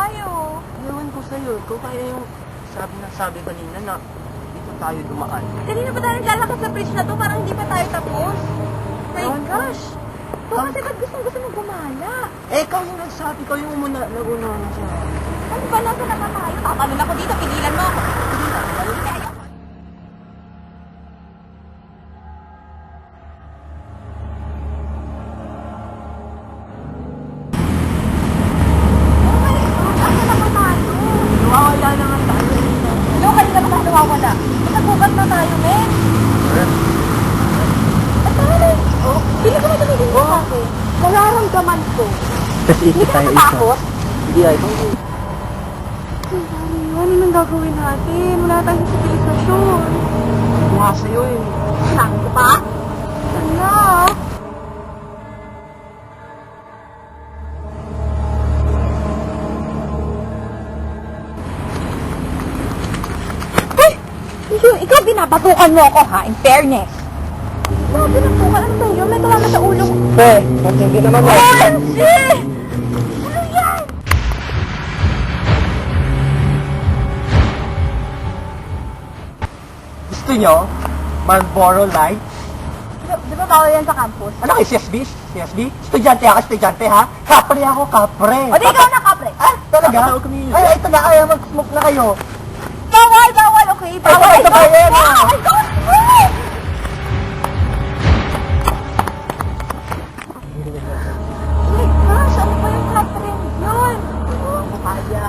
tayo? Ewan ko sa'yo, ikaw kaya yung sabi kanina na dito tayo dumaan. Kanina pa tayo naglalakad sa bridge na to, parang hindi pa tayo tapos. My gosh! Ito kasi ba't gusto mo gumala? Eh, ikaw yung nagsabi, ikaw yung naguna na siya. Ano ba nasa na tayo? Tatalon ako dito, pigilan mo ako. Nawawala na nga tayo. Ano, kanina pa tayo nawawala? Nagbugat na tayo, men. At tayo, oh, hindi ko na tumigil mo sa akin. Nararamdaman ko. Hindi ka natatakot? Hindi ay, ikaw. Ano nang gagawin natin? Wala tayong sibilisasyon. Ito nga sa'yo eh. Sinabi ko pa? Ano? Ikaw binabatukan mo ako ha, in fairness. Ikaw binabatukan, ano ba yun? May tumama sa ulo ko. Hindi naman mo. Angie! Ano yan? Gusto nyo? Marlboro Light? Di ba bawal yan sa campus? Ano kayo, CSB? CSB? Estudyante ako, estudyante ha? Kapre ako, kapre. O di ikaw na, kapre. Ah, talaga? Ay, ito na, kaya mag-smoke na kayo. Bawal, bawal, okay? Bawal, ito ba yan? bawal, bawal, bawal! Oh my gosh, ano ba yung hot trend yun? Kaya.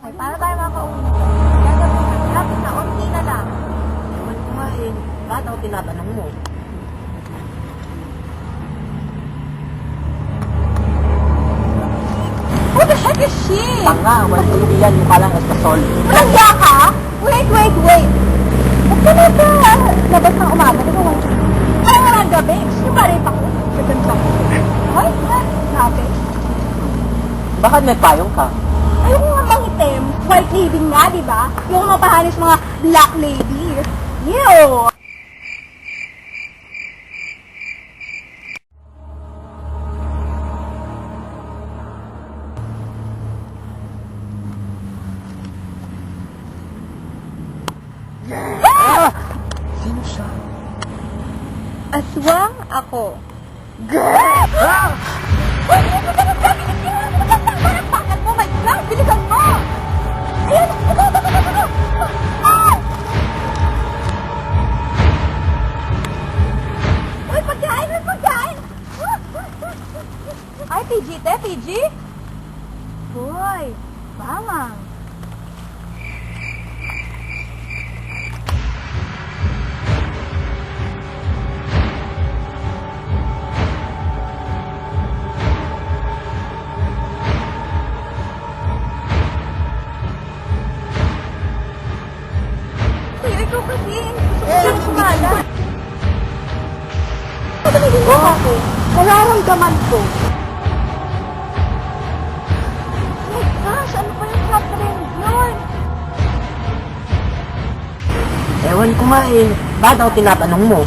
Ay, paano tayo makauwi nito? Gagawin natin natin na onti na lang. Ewan ko nga eh. Bakit ako tinatanong mo? Who the heck is she? Tanga, walang hindi yan. Mukha lang estasol. Walang ya ka? Wait, wait, wait. Ba't ka na ba? Labas ng umaga, di ba? Ay, walang gabi. Sino ba rin ako? Sa ganda ko. Ay, grabe. Bakit may payong ka? Ayoko nga mangitim. White lady nga, di ba? Yung mapahanis mga black lady. Ew! Ah! Sino siya? Aswang ako. Ah! Uy, hindi ka nagsabi na sino na magandang parang bakit mo, my God! Bilisan mo! Ayun! Ito! Ah! Uy, pagkain! Uy, pagkain! Ay, PG, te, PG? Uy, bangang. Ikaw kasi, gusto ko lang sumala. Tumigil mo ako. Nararamdaman ko. Oh my gosh, ano pa yung hot trend yun? Ewan ko nga eh. Bakit ako tinatanong mo?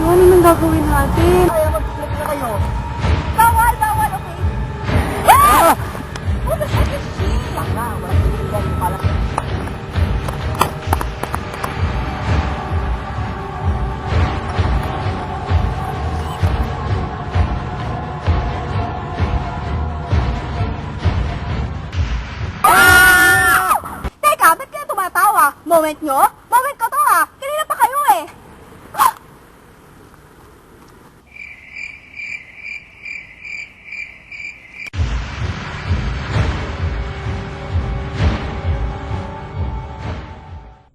Ano nang gagawin natin? Kaya mag-smoke na kayo. Bawal, bawal, okay? Ah! Who the heck is she? Tanga, walang hindi yan. Mukha lang. Teka, ba't kayo tumatawa? Moment nyo? Moment